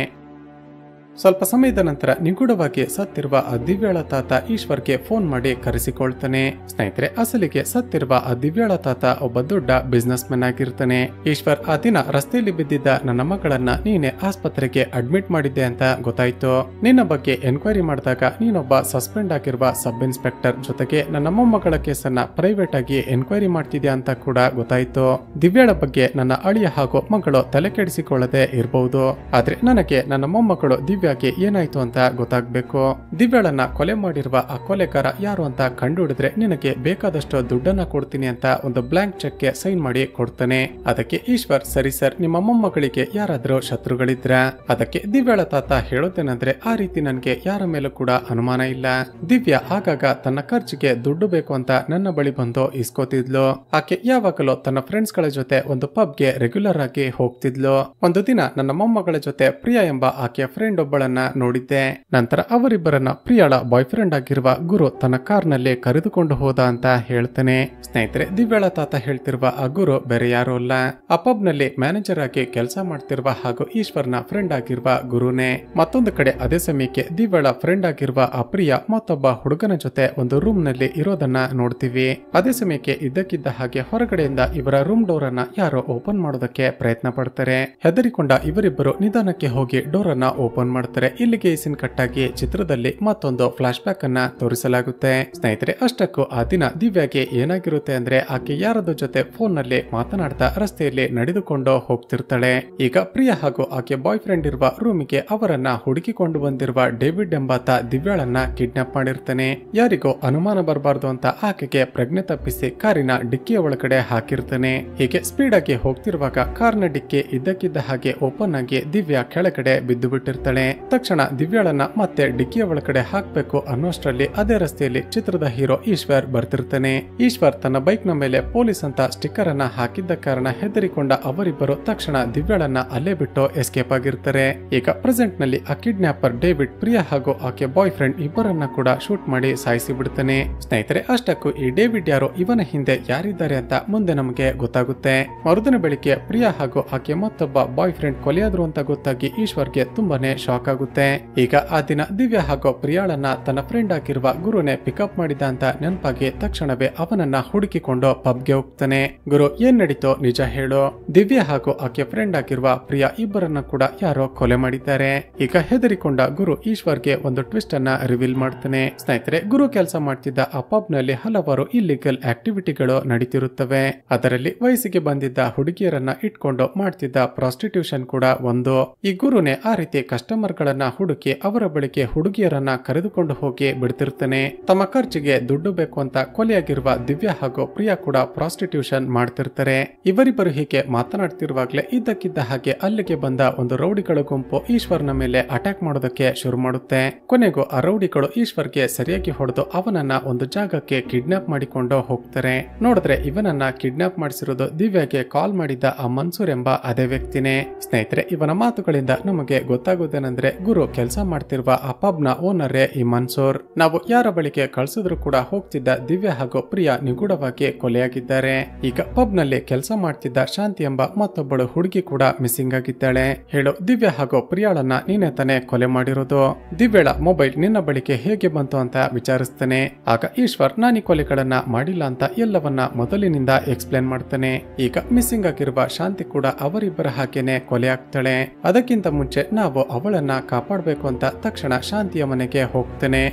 ಸ್ವಲ್ಪ ಸಮಯದ ನಂತರ ನಿಗೂಢವಾಗಿ ಸತ್ತಿರುವ ಆ ದಿವ್ಯಾಳ ತಾತ ಈಶ್ವರ್ಗೆ ಫೋನ್ ಮಾಡಿ ಕರೆಸಿಕೊಳ್ತಾನೆ. ಸ್ನೇಹಿತರೆ, ಅಸಲಿಗೆ ಸತ್ತಿರುವ ಆ ದಿವ್ಯಾಳ ತಾತ ಒಬ್ಬ ದೊಡ್ಡ ಬಿಸ್ನೆಸ್ ಮ್ಯಾನ್ ಆಗಿರ್ತಾನೆ. ಈಶ್ವರ್, ಆ ದಿನ ರಸ್ತೆಯಲ್ಲಿ ಬಿದ್ದಿದ್ದ ನನ್ನ ಮಗಳನ್ನ ನೀನೆ ಆಸ್ಪತ್ರೆಗೆ ಅಡ್ಮಿಟ್ ಮಾಡಿದ್ದೆ ಅಂತ ಗೊತ್ತಾಯ್ತು. ನಿನ್ನ ಬಗ್ಗೆ ಎನ್ಕ್ವೈರಿ ಮಾಡಿದಾಗ ನೀನೊಬ್ಬ ಸಸ್ಪೆಂಡ್ ಆಗಿರುವ ಸಬ್ ಇನ್ಸ್ಪೆಕ್ಟರ್, ಜೊತೆಗೆ ನನ್ನ ಮೊಮ್ಮಗಳ ಕೇಸನ್ನ ಪ್ರೈವೇಟ್ ಆಗಿ ಎನ್ಕ್ವೈರಿ ಮಾಡ್ತಿದ್ಯಾ ಅಂತ ಕೂಡ ಗೊತ್ತಾಯ್ತು. ದಿವ್ಯಾಳ ಬಗ್ಗೆ ನನ್ನ ಅಳಿಯ ಹಾಗೂ ಮಗಳು ತಲೆ ಕೆಡಿಸಿಕೊಳ್ಳದೆ ಇರಬಹುದು, ಆದ್ರೆ ನನಗೆ ನನ್ನ ಮೊಮ್ಮಗಳು ದಿವ್ಯ ಏನಾಯ್ತು ಅಂತ ಗೊತ್ತಾಗ್ಬೇಕು. ದಿವ್ಯಾಳನ್ನ ಕೊಲೆ ಮಾಡಿರುವ ಆ ಕೊಲೆಗಾರ ಯಾರು ಅಂತ ಕಂಡುಹಿಡಿದ್ರೆ ನಿನಗೆ ಬೇಕಾದಷ್ಟು ದುಡ್ಡನ್ನ ಕೊಡ್ತೀನಿ ಅಂತ ಒಂದು ಬ್ಲಾಂಕ್ ಚೆಕ್ ಗೆ ಸೈನ್ ಮಾಡಿ ಕೊಡ್ತಾನೆ. ಅದಕ್ಕೆ ಈಶ್ವರ್, ಸರಿ ಸರ್, ನಿಮ್ಮ ಮೊಮ್ಮಗಳಿಗೆ ಯಾರಾದ್ರೂ ಶತ್ರುಗಳಿದ್ರ? ಅದಕ್ಕೆ ದಿವ್ಯಾಳ ತಾತ ಹೇಳೋದೇನಂದ್ರೆ, ಆ ರೀತಿ ನನ್ಗೆ ಯಾರ ಮೇಲೂ ಕೂಡ ಅನುಮಾನ ಇಲ್ಲ. ದಿವ್ಯಾ ಆಗಾಗ ತನ್ನ ಖರ್ಚಿಗೆ ದುಡ್ಡು ಬೇಕು ಅಂತ ನನ್ನ ಬಳಿ ಬಂದು ಇಸ್ಕೋತಿದ್ಲು. ಆಕೆ ಯಾವಾಗಲೂ ತನ್ನ ಫ್ರೆಂಡ್ಸ್ ಗಳ ಜೊತೆ ಒಂದು ಪಬ್ಗೆ ರೆಗ್ಯುಲರ್ ಆಗಿ ಹೋಗ್ತಿದ್ಲು. ಒಂದು ದಿನ ನನ್ನ ಮೊಮ್ಮಗಳ ಜೊತೆ ಪ್ರಿಯಾ ಎಂಬ ಆಕೆಯ ಫ್ರೆಂಡ್ ಒಬ್ಬ ಒಬ್ಬಳನ್ನ ನೋಡಿದ್ದೆ. ನಂತರ ಅವರಿಬ್ಬರನ್ನ ಪ್ರಿಯಾಳ ಬಾಯ್ ಫ್ರೆಂಡ್ ಆಗಿರುವ ಗುರು ತನ್ನ ಕಾರ್ನಲ್ಲಿ ಕರೆದುಕೊಂಡು ಹೋದ ಅಂತ ಹೇಳ್ತಾನೆ. ಸ್ನೇಹಿತರೆ, ದಿವ್ಯಾಳ ತಾತ ಹೇಳ್ತಿರುವ ಆ ಗುರು ಬೇರೆ ಯಾರು ಅಲ್ಲ, ಆ ಪಬ್ ನಲ್ಲಿ ಮ್ಯಾನೇಜರ್ ಆಗಿ ಕೆಲಸ ಮಾಡ್ತಿರುವ ಹಾಗೂ ಈಶ್ವರ್ನ ಫ್ರೆಂಡ್ ಆಗಿರುವ ಗುರುನೇ. ಮತ್ತೊಂದು ಕಡೆ ಅದೇ ಸಮಯಕ್ಕೆ ದಿವ್ಯಾಳ ಫ್ರೆಂಡ್ ಆಗಿರುವ ಆ ಪ್ರಿಯಾ ಮತ್ತೊಬ್ಬ ಹುಡುಗನ ಜೊತೆ ಒಂದು ರೂಮ್ ನಲ್ಲಿ ಇರೋದನ್ನ ನೋಡ್ತೀವಿ. ಅದೇ ಸಮಯಕ್ಕೆ ಇದ್ದಕ್ಕಿದ್ದ ಹಾಗೆ ಹೊರಗಡೆಯಿಂದ ಇವರ ರೂಮ್ ಡೋರ್ ಅನ್ನ ಯಾರೋ ಓಪನ್ ಮಾಡೋದಕ್ಕೆ ಪ್ರಯತ್ನ ಪಡ್ತಾರೆ. ಹೆದರಿಕೊಂಡ ಇವರಿಬ್ಬರು ನಿಧಾನಕ್ಕೆ ಹೋಗಿ ಡೋರ್ ಅನ್ನ ಓಪನ್ ಮಾಡ್ತಾರೆ. ಇಲ್ಲಿಗೆ ಸೀನ್ ಕಟ್ ಆಗಿ ಚಿತ್ರದಲ್ಲಿ ಮತ್ತೊಂದು ಫ್ಲಾಶ್ ಬ್ಯಾಕ್ ಅನ್ನ ತೋರಿಸಲಾಗುತ್ತೆ. ಸ್ನೇಹಿತರೆ, ಅಷ್ಟಕ್ಕೂ ಆ ದಿನ ದಿವ್ಯಾಗೆ ಏನಾಗಿರುತ್ತೆ ಅಂದ್ರೆ ಆಕೆ ಯಾರದೋ ಜೊತೆ ಫೋನ್ ನಲ್ಲಿ ಮಾತನಾಡ್ತಾ ರಸ್ತೆಯಲ್ಲಿ ನಡೆದುಕೊಂಡು ಹೋಗ್ತಿರ್ತಾಳೆ. ಈಗ ಪ್ರಿಯಾ ಹಾಗೂ ಆಕೆ ಬಾಯ್ ಫ್ರೆಂಡ್ ಇರುವ ರೂಮಿಗೆ ಅವರನ್ನ ಹುಡುಕಿಕೊಂಡು ಬಂದಿರುವ ಡೇವಿಡ್ ಎಂಬಾತ ದಿವ್ಯಾಳನ್ನ ಕಿಡ್ನಾಪ್ ಮಾಡಿರ್ತಾನೆ. ಯಾರಿಗೋ ಅನುಮಾನ ಬರಬಾರ್ದು ಅಂತ ಆಕೆಗೆ ಪ್ರಜ್ಞೆ ತಪ್ಪಿಸಿ ಕಾರಿನ ಡಿಕ್ಕಿಯ ಒಳಗಡೆ ಹಾಕಿರ್ತಾನೆ. ಹೀಗೆ ಸ್ಪೀಡ್ ಆಗಿ ಹೋಗ್ತಿರುವಾಗ ಕಾರ್ನ ಡಿಕ್ಕಿ ಇದ್ದಕ್ಕಿದ್ದ ಹಾಗೆ ಓಪನ್ ಆಗಿ ದಿವ್ಯಾ ಕೆಳಗಡೆ ಬಿದ್ದು ಬಿಟ್ಟಿರ್ತಾಳೆ. ತಕ್ಷಣ ದಿವ್ಯಾಳನ್ನ ಮತ್ತೆ ಡಿಕ್ಕಿಯ ಒಳಗಡೆ ಹಾಕ್ಬೇಕು ಅನ್ನೋಷ್ಟರಲ್ಲಿ ಅದೇ ರಸ್ತೆಯಲ್ಲಿ ಚಿತ್ರದ ಹೀರೋ ಈಶ್ವರ್ ಬರ್ತಿರ್ತಾನೆ. ಈಶ್ವರ್ ತನ್ನ ಬೈಕ್ ನ ಮೇಲೆ ಪೊಲೀಸ್ ಅಂತ ಸ್ಟಿಕ್ಕರ್ ಅನ್ನ ಹಾಕಿದ್ದ ಕಾರಣ ಹೆದರಿಕೊಂಡ ಅವರಿಬ್ಬರು ತಕ್ಷಣ ದಿವ್ಯಾಳನ್ನ ಅಲ್ಲೇ ಬಿಟ್ಟು ಎಸ್ಕೇಪ್ ಆಗಿರ್ತಾರೆ. ಈಗ ಪ್ರೆಸೆಂಟ್ ನಲ್ಲಿ ಆ ಕಿಡ್ನಾಪರ್ ಡೇವಿಡ್ ಪ್ರಿಯಾ ಹಾಗೂ ಆಕೆ ಬಾಯ್ ಫ್ರೆಂಡ್ ಇಬ್ಬರನ್ನ ಕೂಡ ಶೂಟ್ ಮಾಡಿ ಸಾಯಿಸಿ ಬಿಡ್ತಾನೆ. ಸ್ನೇಹಿತರೆ, ಅಷ್ಟಕ್ಕೂ ಈ ಡೇವಿಡ್ ಯಾರೋ, ಇವನ ಹಿಂದೆ ಯಾರಿದ್ದಾರೆ ಅಂತ ಮುಂದೆ ನಮಗೆ ಗೊತ್ತಾಗುತ್ತೆ. ಮರುದಿನ ಬೆಳಿಗ್ಗೆ ಪ್ರಿಯಾ ಹಾಗೂ ಆಕೆ ಮತ್ತೊಬ್ಬ ಬಾಯ್ ಫ್ರೆಂಡ್ ಕೊಲೆಯಾದ್ರು ಅಂತ ಗೊತ್ತಾಗಿ ಈಶ್ವರ್ಗೆ ತುಂಬಾನೇ ಶಾಕ್ ಆಗುತ್ತೆ. ಈಗ ಆ ದಿನ ದಿವ್ಯಾ ಹಾಗೂ ಪ್ರಿಯಾಳನ್ನ ತನ್ನ ಫ್ರೆಂಡ್ ಆಗಿರುವ ಗುರುನೇ ಪಿಕಪ್ ಮಾಡಿದ ಅಂತ ನೆನಪಾಗಿ ತಕ್ಷಣವೇ ಅವನನ್ನ ಹುಡುಕಿಕೊಂಡು ಪಬ್ಗೆ ಹೋಗ್ತಾನೆ. ಗುರು, ಏನ್ ನಡೀತೋ ನಿಜ ಹೇಳು. ದಿವ್ಯಾ ಹಾಗೂ ಆಕೆ ಫ್ರೆಂಡ್ ಆಗಿರುವ ಪ್ರಿಯಾ ಇಬ್ಬರನ್ನ ಕೂಡ ಯಾರೋ ಕೊಲೆ ಮಾಡಿದ್ದಾರೆ. ಈಗ ಹೆದರಿಕೊಂಡ ಗುರು ಈಶ್ವರ್ಗೆ ಒಂದು ಟ್ವಿಸ್ಟ್ ಅನ್ನ ರಿವೀಲ್ ಮಾಡ್ತಾನೆ. ಸ್ನೇಹಿತರೆ, ಗುರು ಕೆಲಸ ಮಾಡ್ತಿದ್ದ ಆ ಪಬ್ ನಲ್ಲಿ ಹಲವಾರು ಇಲ್ಲಿಗಲ್ ಆಕ್ಟಿವಿಟಿಗಳು ನಡೀತಿರುತ್ತವೆ. ಅದರಲ್ಲಿ ವಯಸ್ಸಿಗೆ ಬಂದಿದ್ದ ಹುಡುಗಿಯರನ್ನ ಇಟ್ಕೊಂಡು ಮಾಡ್ತಿದ್ದ ಪ್ರಾಸ್ಟಿಟ್ಯೂಷನ್ ಕೂಡ ಒಂದು. ಈ ಗುರುನೇ ಆ ರೀತಿ ಕಸ್ಟಮರ್ ಗಳನ್ನ ಹುಡುಕಿ ಅವರ ಬಳಿಗೆ ಹುಡುಗಿಯರನ್ನ ಕರೆದುಕೊಂಡು ಹೋಗಿ ಬಿಡ್ತಿರ್ತಾನೆ. ತಮ್ಮ ಖರ್ಚಿಗೆ ದುಡ್ಡು ಬೇಕು ಅಂತ ಕೊಲೆಯಾಗಿರುವ ದಿವ್ಯಾ ಹಾಗೂ ಪ್ರಿಯಾ ಕೂಡ ಪ್ರಾಸ್ಟಿಟ್ಯೂಷನ್ ಮಾಡ್ತಿರ್ತಾರೆ. ಇವರಿಬ್ಬರು ಹೀಗೆ ಮಾತನಾಡ್ತಿರುವಾಗ್ಲೇ ಇದ್ದಕ್ಕಿದ್ದ ಹಾಗೆ ಅಲ್ಲಿಗೆ ಬಂದ ಒಂದು ರೌಡಿಗಳ ಗುಂಪು ಈಶ್ವರ್ನ ಮೇಲೆ ಅಟ್ಯಾಕ್ ಮಾಡೋದಕ್ಕೆ ಶುರು ಮಾಡುತ್ತೆ. ಕೊನೆಗೂ ಆ ರೌಡಿಗಳು ಈಶ್ವರ್ಗೆ ಸರಿಯಾಗಿ ಹೊಡೆದು ಅವನನ್ನ ಒಂದು ಜಾಗಕ್ಕೆ ಕಿಡ್ನಾಪ್ ಮಾಡಿಕೊಂಡು ಹೋಗ್ತಾರೆ. ನೋಡಿದ್ರೆ ಇವನನ್ನ ಕಿಡ್ನಾಪ್ ಮಾಡಿಸಿರೋದು ದಿವ್ಯಾಗೆ ಕಾಲ್ ಮಾಡಿದ್ದ ಆ ಮನ್ಸೂರ್ ಎಂಬ ಅದೇ ವ್ಯಕ್ತಿನೇ. ಸ್ನೇಹಿತರೆ, ಇವನ ಮಾತುಗಳಿಂದ ನಮಗೆ ಗೊತ್ತಾಗುವುದೇನೆಂದ್ರೆ ಗುರು ಕೆಲಸ ಮಾಡ್ತಿರುವ ಆ ಪಬ್ ನ ಓನರೇ ಈ ಮನ್ಸೂರ್. ನಾವು ಯಾರ ಬಳಿಗೆ ಕಳ್ಸಿದ್ರು ಕೂಡ ಹೋಗ್ತಿದ್ದ ದಿವ್ಯಾ ಹಾಗೂ ಪ್ರಿಯಾ ನಿಗೂಢವಾಗಿ ಕೊಲೆಯಾಗಿದ್ದಾರೆ. ಈಗ ಪಬ್ ನಲ್ಲಿ ಕೆಲಸ ಮಾಡ್ತಿದ್ದ ಶಾಂತಿ ಎಂಬ ಮತ್ತೊಬ್ಬಳು ಹುಡುಗಿ ಕೂಡ ಮಿಸ್ಸಿಂಗ್ ಆಗಿದ್ದಾಳೆ. ಹೇಳು, ದಿವ್ಯಾ ಹಾಗೂ ಪ್ರಿಯಾಳನ್ನ ನೀನೇ ತಾನೇ ಕೊಲೆ ಮಾಡಿರೋದು? ದಿವ್ಯಾಳ ಮೊಬೈಲ್ ನಿನ್ನ ಬಳಿಗೆ ಹೇಗೆ ಬಂತು ಅಂತ ವಿಚಾರಿಸ್ತಾನೆ. ಆಗ ಈಶ್ವರ್ ನಾನಿ ಕೊಲೆಗಳನ್ನ ಮಾಡಿಲ್ಲ ಅಂತ ಎಲ್ಲವನ್ನ ಮೊದಲಿನಿಂದ ಎಕ್ಸ್ಪ್ಲೇನ್ ಮಾಡ್ತಾನೆ. ಈಗ ಮಿಸ್ಸಿಂಗ್ ಆಗಿರುವ ಶಾಂತಿ ಕೂಡ ಅವರಿಬ್ಬರ ಹಾಗೇನೆ ಕೊಲೆ ಆಗ್ತಾಳೆ. ಅದಕ್ಕಿಂತ ಮುಂಚೆ ನಾವು ಅವಳನ್ನ ಕಾಪಾಡಬೇಕು ಅಂತ ತಕ್ಷಣ ಶಾಂತಿಯ ಮನೆಗೆ ಹೋಗ್ತಾನೆ.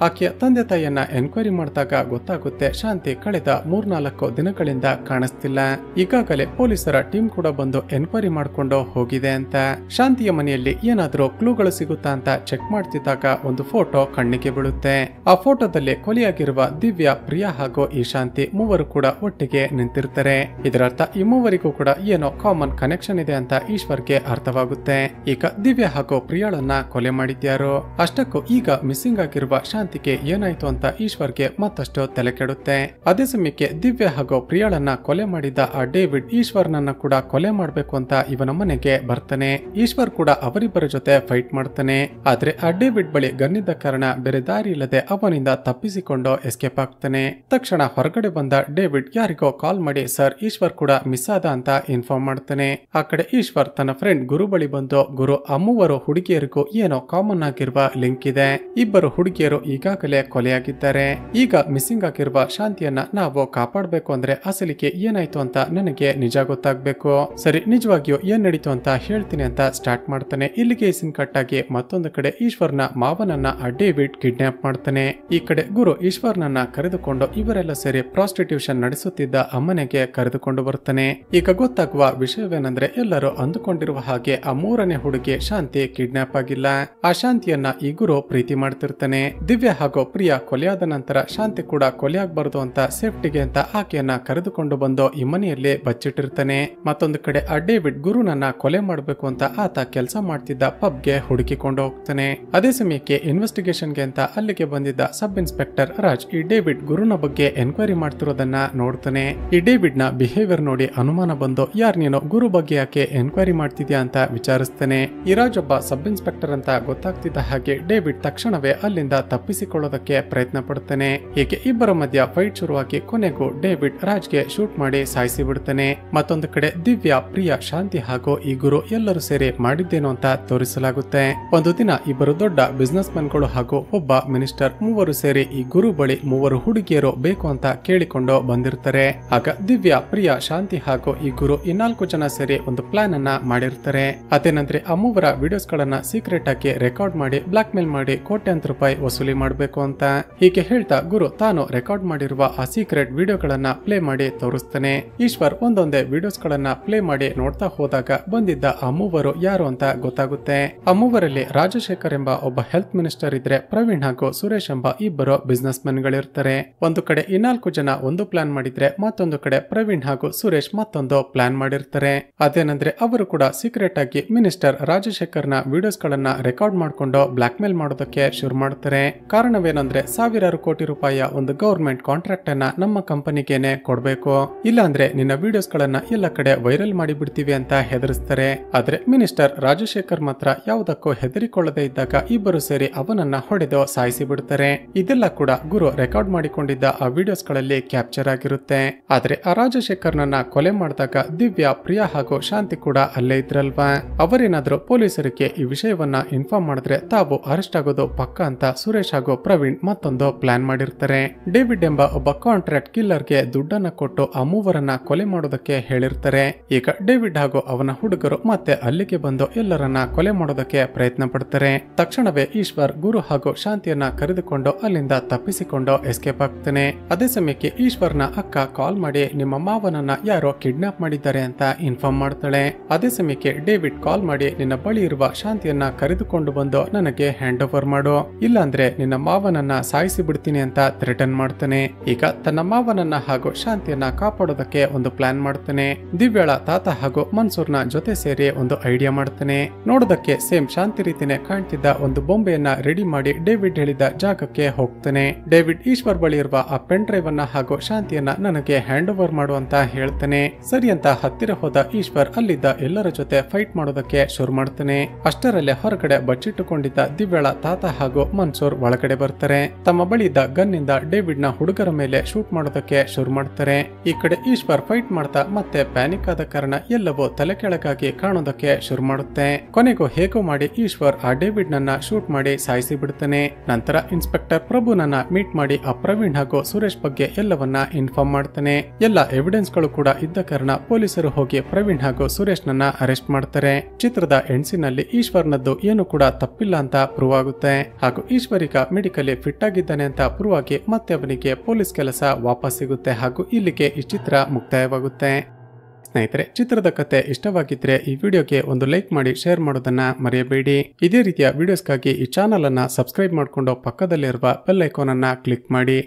ಆಕೆಯ ತಂದೆ ತಾಯಿಯನ್ನ ಎನ್ಕ್ವೈರಿ ಮಾಡಿದಾಗ ಗೊತ್ತಾಗುತ್ತೆ ಶಾಂತಿ ಕಳೆದ 3-4 ದಿನಗಳಿಂದ ಕಾಣಿಸ್ತಿಲ್ಲ. ಈಗಾಗಲೇ ಪೊಲೀಸರ ಟೀಮ್ ಕೂಡ ಬಂದು ಎನ್ಕ್ವೈರಿ ಮಾಡ್ಕೊಂಡು ಹೋಗಿದೆ ಅಂತ. ಶಾಂತಿಯ ಮನೆಯಲ್ಲಿ ಏನಾದ್ರೂ ಕ್ಲೂಗಳು ಸಿಗುತ್ತಾ ಅಂತ ಚೆಕ್ ಮಾಡ್ತಿದ್ದಾಗ ಒಂದು ಫೋಟೋ ಕಣ್ಣಿಗೆ ಬೀಳುತ್ತೆ. ಆ ಫೋಟೋದಲ್ಲಿ ಕೊಲೆಯಾಗಿರುವ ದಿವ್ಯಾ, ಪ್ರಿಯಾ ಹಾಗೂ ಈ ಶಾಂತಿ ಮೂವರು ಕೂಡ ಒಟ್ಟಿಗೆ ನಿಂತಿರ್ತಾರೆ. ಇದರರ್ಥ ಈ ಮೂವರಿಗೂ ಕೂಡ ಏನೋ ಕಾಮನ್ ಕನೆಕ್ಷನ್ ಇದೆ ಅಂತ ಈಶ್ವರ್ಗೆ ಅರ್ಥವಾಗುತ್ತೆ. ಈಗ ದಿವ್ಯಾ ಹಾಗೂ ಪ್ರಿಯಾಳನ್ನ ಕೊಲೆ ಮಾಡಿದ್ಯಾರು? ಅಷ್ಟಕ್ಕೂ ಈಗ ಮಿಸ್ಸಿಂಗ್ ಆಗಿರುವ ಶಾಂತಿ ಏನಾಯ್ತು ಅಂತ ಈಶ್ವರ್ಗೆ ಮತ್ತಷ್ಟು ತಲೆ ಕೆಡುತ್ತೆ. ಅದೇ ಸಮಯಕ್ಕೆ ದಿವ್ಯಾ ಹಾಗೂ ಪ್ರಿಯಾಳನ್ನ ಕೊಲೆ ಮಾಡಿದ ಆ ಡೇವಿಡ್ ಈಶ್ವರ್ನನ್ನ ಕೂಡ ಕೊಲೆ ಮಾಡ್ಬೇಕು ಅಂತ ಇವನ ಮನೆಗೆ ಬರ್ತಾನೆ. ಈಶ್ವರ್ ಕೂಡ ಅವರಿಬ್ಬರ ಜೊತೆ ಫೈಟ್ ಮಾಡ್ತಾನೆ. ಆದ್ರೆ ಆ ಡೇವಿಡ್ ಬಳಿ ಗನ್ನಿದ್ದ ಕಾರಣ ಬೇರೆ ದಾರಿ ಇಲ್ಲದೆ ಅವನಿಂದ ತಪ್ಪಿಸಿಕೊಂಡು ಎಸ್ಕೇಪ್ ಆಗ್ತಾನೆ. ತಕ್ಷಣ ಹೊರಗಡೆ ಬಂದ ಡೇವಿಡ್ ಯಾರಿಗೋ ಕಾಲ್ ಮಾಡಿ ಸರ್, ಈಶ್ವರ್ ಕೂಡ ಮಿಸ್ ಆದ ಅಂತ ಇನ್ಫಾರ್ಮ್ ಮಾಡ್ತಾನೆ. ಆ ಕಡೆ ಈಶ್ವರ್ ತನ್ನ ಫ್ರೆಂಡ್ ಗುರು ಬಳಿ ಬಂದು, ಗುರು, ಆ ಮೂವರು ಹುಡುಗಿಯರಿಗೂ ಏನೋ ಕಾಮನ್ ಆಗಿರುವ ಲಿಂಕ್ ಇದೆ. ಇಬ್ಬರು ಹುಡುಗಿಯರು ಈಗಾಗಲೇ ಕೊಲೆಯಾಗಿದ್ದಾರೆ. ಈಗ ಮಿಸ್ಸಿಂಗ್ ಆಗಿರುವ ಶಾಂತಿಯನ್ನ ನಾವು ಕಾಪಾಡಬೇಕು ಅಂದ್ರೆ ಅಸಲಿಗೆ ಏನಾಯ್ತು ಅಂತ ನನಗೆ ನಿಜ ಗೊತ್ತಾಗ್ಬೇಕು. ಸರಿ, ನಿಜವಾಗಿಯೂ ಏನ್ ನಡೀತು ಅಂತ ಹೇಳ್ತೀನಿ ಅಂತ ಸ್ಟಾರ್ಟ್ ಮಾಡ್ತಾನೆ. ಇಲ್ಲಿಗೆ ಸೀನ್ ಕಟ್ ಆಗಿ ಮತ್ತೊಂದು ಕಡೆ ಈಶ್ವರ್ನ ಮಾವನನ್ನ ಆ ಡೇವಿಡ್ ಕಿಡ್ನಾಪ್ ಮಾಡ್ತಾನೆ. ಈ ಕಡೆ ಗುರು ಈಶ್ವರ್ನನ್ನ ಕರೆದುಕೊಂಡು ಇವರೆಲ್ಲ ಸೇರಿ ಪ್ರಾಸ್ಟಿಟ್ಯೂಷನ್ ನಡೆಸುತ್ತಿದ್ದ ಅಮ್ಮನೆಗೆ ಕರೆದುಕೊಂಡು ಬರ್ತಾನೆ. ಈಗ ಗೊತ್ತಾಗುವ ವಿಷಯವೇನೆಂದ್ರೆ ಎಲ್ಲರೂ ಅಂದುಕೊಂಡಿರುವ ಹಾಗೆ ಆ ಮೂರನೇ ಹುಡುಗಿ ಶಾಂತಿ ಕಿಡ್ನಾಪ್ ಆಗಿಲ್ಲ. ಆ ಶಾಂತಿಯನ್ನ ಈ ಗುರು ಪ್ರೀತಿ ಮಾಡ್ತಿರ್ತಾನೆ. ದಿವ್ಯ ದಿವ್ಯಾ ಹಾಗೂ ಪ್ರಿಯಾ ಕೊಲೆಯಾದ ನಂತರ ಶಾಂತಿ ಕೂಡ ಕೊಲೆಯಾಗಬಾರದು ಅಂತ ಸೇಫ್ಟಿಗೆ ಅಂತ ಆಕೆಯನ್ನ ಕರೆದುಕೊಂಡು ಬಂದು ಈ ಮನೆಯಲ್ಲಿ ಬಚ್ಚಿಟ್ಟಿರ್ತಾನೆ. ಮತ್ತೊಂದು ಕಡೆ ಆ ಡೇವಿಡ್ ಗುರುನನ್ನ ಕೊಲೆ ಮಾಡಬೇಕು ಅಂತ ಆತ ಕೆಲಸ ಮಾಡ್ತಿದ್ದ ಪಬ್ಗೆ ಹುಡುಕಿಕೊಂಡು ಹೋಗ್ತಾನೆ. ಅದೇ ಸಮಯಕ್ಕೆ ಇನ್ವೆಸ್ಟಿಗೇಷನ್ಗೆ ಅಂತ ಅಲ್ಲಿಗೆ ಬಂದಿದ್ದ ಸಬ್ ಇನ್ಸ್ಪೆಕ್ಟರ್ ರಾಜ್ ಈ ಡೇವಿಡ್ ಗುರುನ ಬಗ್ಗೆ ಎನ್ಕ್ವೈರಿ ಮಾಡ್ತಿರೋದನ್ನ ನೋಡ್ತಾನೆ. ಈ ಡೇವಿಡ್ ನ ಬಿಹೇವಿಯರ್ ನೋಡಿ ಅನುಮಾನ ಬಂದು ಯಾರ್ ನೀನು ಗುರು ಬಗ್ಗೆ ಯಾಕೆ ಎನ್ಕ್ವೈರಿ ಮಾಡ್ತಿದ್ಯಾ ಅಂತ ವಿಚಾರಿಸ್ತಾನೆ. ಈ ರಾಜ್ ಒಬ್ಬ ಸಬ್ ಇನ್ಸ್ಪೆಕ್ಟರ್ ಅಂತ ಗೊತ್ತಾಗ್ತಿದ್ದ ಹಾಗೆ ಡೇವಿಡ್ ತಕ್ಷಣವೇ ಅಲ್ಲಿಂದ ತಪ್ಪಿಸಿಕೊಳ್ಳೋದಕ್ಕೆ ಪ್ರಯತ್ನ ಪಡ್ತಾನೆ. ಹೀಗೆ ಇಬ್ಬರ ಮಧ್ಯ ಫೈಟ್ ಶುರುವಾಗಿ ಕೊನೆಗೂ ಡೇವಿಡ್ ರಾಜ್ಗೆ ಶೂಟ್ ಮಾಡಿ ಸಾಯಿಸಿ ಬಿಡ್ತಾನೆ. ಮತ್ತೊಂದು ಕಡೆ ದಿವ್ಯಾ, ಪ್ರಿಯಾ, ಶಾಂತಿ ಹಾಗೂ ಈ ಗುರು ಎಲ್ಲರೂ ಸೇರಿ ಮಾಡಿದ್ದೇನೋ ಅಂತ ತೋರಿಸಲಾಗುತ್ತೆ. ಒಂದು ದಿನ ಇಬ್ಬರು ದೊಡ್ಡ ಬಿಸಿನೆಸ್ ಮ್ಯಾನ್ಗಳು ಹಾಗೂ ಒಬ್ಬ ಮಿನಿಸ್ಟರ್ ಮೂವರು ಸೇರಿ ಈ ಗುರು ಬಳಿ ಮೂವರು ಹುಡುಗಿಯರು ಬೇಕು ಅಂತ ಕೇಳಿಕೊಂಡು ಬಂದಿರ್ತಾರೆ. ಆಗ ದಿವ್ಯಾ, ಪ್ರಿಯಾ, ಶಾಂತಿ ಹಾಗೂ ಈ ಗುರು ಈ 4 ಜನ ಸೇರಿ ಒಂದು ಪ್ಲಾನ್ ಅನ್ನ ಮಾಡಿರ್ತಾರೆ. ಅದೇನಂದ್ರೆ ಆ ಮೂವರ ವಿಡಿಯೋಸ್ ಗಳನ್ನ ಸೀಕ್ರೆಟ್ ಆಗಿ ರೆಕಾರ್ಡ್ ಮಾಡಿ ಬ್ಲಾಕ್ ಮೇಲ್ ಮಾಡಿ ಕೋಟ್ಯಾಂತರ ರೂಪಾಯಿ ವಸೂಲಿ ಮಾಡಬೇಕು ಅಂತ. ಹೀಗೆ ಹೇಳ್ತಾ ಗುರು ತಾನು ರೆಕಾರ್ಡ್ ಮಾಡಿರುವ ಆ ಸೀಕ್ರೆಟ್ ವಿಡಿಯೋಗಳನ್ನ ಪ್ಲೇ ಮಾಡಿ ತೋರಿಸ್ತಾನೆ. ಈಶ್ವರ್ ಒಂದೊಂದೇ ವಿಡಿಯೋಸ್ ಗಳನ್ನ ಪ್ಲೇ ಮಾಡಿ ನೋಡ್ತಾ ಹೋದಾಗ ಬಂದಿದ್ದ ಆ ಮೂವರು ಯಾರು ಅಂತ ಗೊತ್ತಾಗುತ್ತೆ. ಆ ಮೂವರಲ್ಲಿ ರಾಜಶೇಖರ್ ಎಂಬ ಒಬ್ಬ ಹೆಲ್ತ್ ಮಿನಿಸ್ಟರ್ ಇದ್ರೆ, ಪ್ರವೀಣ್ ಹಾಗೂ ಸುರೇಶ್ ಎಂಬ ಇಬ್ಬರು ಬಿಸಿನೆಸ್ ಮೆನ್ ಗಳಿರ್ತಾರೆ. ಒಂದು ಕಡೆ ಈ 4 ಜನ ಒಂದು ಪ್ಲಾನ್ ಮಾಡಿದ್ರೆ, ಮತ್ತೊಂದು ಕಡೆ ಪ್ರವೀಣ್ ಹಾಗೂ ಸುರೇಶ್ ಮತ್ತೊಂದು ಪ್ಲಾನ್ ಮಾಡಿರ್ತಾರೆ. ಅದೇನಂದ್ರೆ ಅವರು ಕೂಡ ಸೀಕ್ರೆಟ್ ಆಗಿ ಮಿನಿಸ್ಟರ್ ರಾಜಶೇಖರ್ ನ ವಿಡಿಯೋಸ್ ಗಳನ್ನ ರೆಕಾರ್ಡ್ ಮಾಡ್ಕೊಂಡು ಬ್ಲಾಕ್ ಮೇಲ್ ಮಾಡೋದಕ್ಕೆ ಶುರು ಮಾಡ್ತಾರೆ. ಕಾರಣವೇನಂದ್ರೆ ಸಾವಿರಾರು ಕೋಟಿ ರೂಪಾಯಿಯ ಒಂದು ಗವರ್ಮೆಂಟ್ ಕಾಂಟ್ರಾಕ್ಟ್ ಅನ್ನ ನಮ್ಮ ಕಂಪನಿಗೇನೆ ಕೊಡ್ಬೇಕು, ಇಲ್ಲಾಂದ್ರೆ ನಿನ್ನ ವಿಡಿಯೋಸ್ ಗಳನ್ನ ಎಲ್ಲ ಕಡೆ ವೈರಲ್ ಮಾಡಿ ಬಿಡ್ತೀವಿ ಅಂತ ಹೆದರಿಸ್ತಾರೆ. ಆದ್ರೆ ಮಿನಿಸ್ಟರ್ ರಾಜಶೇಖರ್ ಮಾತ್ರ ಯಾವುದಕ್ಕೂ ಹೆದರಿಕೊಳ್ಳದೆ ಇದ್ದಾಗ ಇಬ್ಬರು ಸೇರಿ ಅವನನ್ನ ಹೊಡೆದು ಸಾಯಿಸಿ ಬಿಡ್ತಾರೆ. ಇದೆಲ್ಲ ಕೂಡ ಗುರು ರೆಕಾರ್ಡ್ ಮಾಡಿಕೊಂಡಿದ್ದ ಆ ವಿಡಿಯೋಸ್ ಗಳಲ್ಲಿ ಕ್ಯಾಪ್ಚರ್ ಆಗಿರುತ್ತೆ. ಆದ್ರೆ ಆ ರಾಜಶೇಖರ್ನನ್ನ ಕೊಲೆ ಮಾಡಿದಾಗ ದಿವ್ಯಾ, ಪ್ರಿಯಾ ಹಾಗೂ ಶಾಂತಿ ಕೂಡ ಅಲ್ಲೇ ಇದ್ರಲ್ವಾ. ಅವರೇನಾದ್ರೂ ಪೊಲೀಸರಿಗೆ ಈ ವಿಷಯವನ್ನ ಇನ್ಫಾರ್ಮ್ ಮಾಡಿದ್ರೆ ತಾವು ಅರೆಸ್ಟ್ ಆಗೋದು ಪಕ್ಕ ಅಂತ ಸುರೇಶ್ ಹಾಗೂ ಪ್ರವೀಣ್ ಮತ್ತೊಂದು ಪ್ಲಾನ್ ಮಾಡಿರ್ತಾರೆ. ಡೇವಿಡ್ ಎಂಬ ಒಬ್ಬ ಕಾಂಟ್ರಾಕ್ಟ್ ಕಿಲ್ಲರ್ಗೆ ದುಡ್ಡನ್ನ ಕೊಟ್ಟು ಆ ಮೂವರನ್ನ ಕೊಲೆ ಮಾಡೋದಕ್ಕೆ ಹೇಳಿರ್ತಾರೆ. ಈಗ ಡೇವಿಡ್ ಹಾಗೂ ಅವನ ಹುಡುಗರು ಮತ್ತೆ ಅಲ್ಲಿಗೆ ಬಂದು ಎಲ್ಲರನ್ನ ಕೊಲೆ ಮಾಡೋದಕ್ಕೆ ಪ್ರಯತ್ನ ಪಡ್ತಾರೆ. ತಕ್ಷಣವೇ ಈಶ್ವರ್ ಗುರು ಹಾಗೂ ಶಾಂತಿಯನ್ನ ಕರೆದುಕೊಂಡು ಅಲ್ಲಿಂದ ತಪ್ಪಿಸಿಕೊಂಡು ಎಸ್ಕೇಪ್ ಆಗ್ತಾನೆ. ಅದೇ ಸಮಯಕ್ಕೆ ಈಶ್ವರ್ನ ಅಕ್ಕ ಕಾಲ್ ಮಾಡಿ ನಿಮ್ಮ ಮಾವನನ್ನ ಯಾರೋ ಕಿಡ್ನಾಪ್ ಮಾಡಿದ್ದಾರೆ ಅಂತ ಇನ್ಫಾರ್ಮ್ ಮಾಡ್ತಾಳೆ. ಅದೇ ಸಮಯಕ್ಕೆ ಡೇವಿಡ್ ಕಾಲ್ ಮಾಡಿ ನಿನ್ನ ಬಳಿ ಇರುವ ಶಾಂತಿಯನ್ನ ಕರೆದುಕೊಂಡು ಬಂದು ನನಗೆ ಹ್ಯಾಂಡ್ ಓವರ್ ಮಾಡು, ಇಲ್ಲಾಂದ್ರೆ ನಿನ್ನ ಮಾವನನ್ನ ಸಾಯಿಸಿ ಬಿಡ್ತೀನಿ ಅಂತ ಥ್ರೆಟನ್ ಮಾಡ್ತಾನೆ. ಈಗ ತನ್ನ ಮಾವನನ್ನ ಹಾಗೂ ಶಾಂತಿಯನ್ನ ಕಾಪಾಡೋದಕ್ಕೆ ಒಂದು ಪ್ಲಾನ್ ಮಾಡ್ತಾನೆ. ದಿವ್ಯಾಳ ತಾತ ಹಾಗೂ ಮನ್ಸೂರ್ನ ಜೊತೆ ಸೇರಿ ಒಂದು ಐಡಿಯಾ ಮಾಡ್ತಾನೆ. ನೋಡೋದಕ್ಕೆ ಸೇಮ್ ಶಾಂತಿ ರೀತಿನೇ ಕಾಣ್ತಿದ್ದ ಒಂದು ಬೊಂಬೆಯನ್ನ ರೆಡಿ ಮಾಡಿ ಡೇವಿಡ್ ಹೇಳಿದ ಜಾಗಕ್ಕೆ ಹೋಗ್ತಾನೆ. ಡೇವಿಡ್ ಈಶ್ವರ್ ಬಳಿ ಇರುವ ಆ ಪೆನ್ ಡ್ರೈವ್ ಅನ್ನ ಹಾಗೂ ಶಾಂತಿಯನ್ನ ನನಗೆ ಹ್ಯಾಂಡ್ ಓವರ್ ಮಾಡು ಅಂತ ಹೇಳ್ತಾನೆ. ಸರಿ ಅಂತ ಹತ್ತಿರ ಹೋದ ಈಶ್ವರ್ ಅಲ್ಲಿದ್ದ ಎಲ್ಲರ ಜೊತೆ ಫೈಟ್ ಮಾಡೋದಕ್ಕೆ ಶುರು ಮಾಡ್ತಾನೆ. ಅಷ್ಟರಲ್ಲೇ ಹೊರಗಡೆ ಬಚ್ಚಿಟ್ಟುಕೊಂಡಿದ್ದ ದಿವ್ಯಾಳ ತಾತ ಹಾಗೂ ಮನ್ಸೂರ್ ಒಳಗಡೆ ಬರ್ತಾರೆ. ತಮ್ಮ ಬಳಿ ಇದ್ದ ಗನ್ ಇಂದ ಡೇವಿಡ್ ನ ಹುಡುಗರ ಮೇಲೆ ಶೂಟ್ ಮಾಡೋದಕ್ಕೆ ಶುರು ಮಾಡ್ತಾರೆ. ಈ ಕಡೆ ಈಶ್ವರ್ ಫೈಟ್ ಮಾಡ್ತಾ ಮತ್ತೆ ಪ್ಯಾನಿಕ್ ಆದ ಕಾರಣ ಎಲ್ಲವೂ ತಲೆ ಕೆಳಗಾಗಿ ಕಾಣೋದಕ್ಕೆ ಶುರು ಮಾಡುತ್ತೆ. ಕೊನೆಗೂ ಹೇಗೋ ಮಾಡಿ ಈಶ್ವರ್ ಆ ಡೇವಿಡ್ ನನ್ನ ಶೂಟ್ ಮಾಡಿ ಸಾಯಿಸಿ ಬಿಡ್ತಾನೆ. ನಂತರ ಇನ್ಸ್ಪೆಕ್ಟರ್ ಪ್ರಭುನನ್ನ ಮೀಟ್ ಮಾಡಿ ಆ ಪ್ರವೀಣ್ ಹಾಗೂ ಸುರೇಶ್ ಬಗ್ಗೆ ಎಲ್ಲವನ್ನ ಇನ್ಫಾರ್ಮ್ ಮಾಡ್ತಾನೆ. ಎಲ್ಲ ಎವಿಡೆನ್ಸ್ ಗಳು ಕೂಡ ಇದ್ದ ಕಾರಣ ಪೊಲೀಸರು ಹೋಗಿ ಪ್ರವೀಣ್ ಹಾಗೂ ಸುರೇಶ್ ನನ್ನ ಅರೆಸ್ಟ್ ಮಾಡ್ತಾರೆ. ಚಿತ್ರದ ಎಂಡ್ಸಿನಲ್ಲಿ ಈಶ್ವರ್ನದ್ದು ಏನು ಕೂಡ ತಪ್ಪಿಲ್ಲ ಅಂತ ಪ್ರೂವ್ ಆಗುತ್ತೆ ಹಾಗೂ ಈಶ್ವರಿಗ ಮೆಡಿಕಲಿ ಫಿಟ್ ಆಗಿದ್ದಾನೆ ಅಂತ ಪ್ರೂವ್ ಆಗಿ ಮತ್ತೆ ಅವನಿಗೆ ಪೊಲೀಸ್ ಕೆಲಸ ವಾಪಸ್ ಸಿಗುತ್ತೆ ಹಾಗೂ ಇಲ್ಲಿಗೆ ಈ ಚಿತ್ರ ಮುಕ್ತಾಯವಾಗುತ್ತೆ. ಸ್ನೇಹಿತರೆ, ಚಿತ್ರದ ಕತೆ ಇಷ್ಟವಾಗಿದ್ರೆ ಈ ವಿಡಿಯೋಗೆ ಒಂದು ಲೈಕ್ ಮಾಡಿ ಶೇರ್ ಮಾಡೋದನ್ನ ಮರೆಯಬೇಡಿ. ಇದೇ ರೀತಿಯ ವಿಡಿಯೋಸ್ಗಾಗಿ ಈ ಚಾನಲ್ ಅನ್ನ ಸಬ್ಸ್ಕ್ರೈಬ್ ಮಾಡಿಕೊಂಡು ಪಕ್ಕದಲ್ಲಿರುವ ಬೆಲ್ ಐಕಾನ್ ಅನ್ನ ಕ್ಲಿಕ್ ಮಾಡಿ.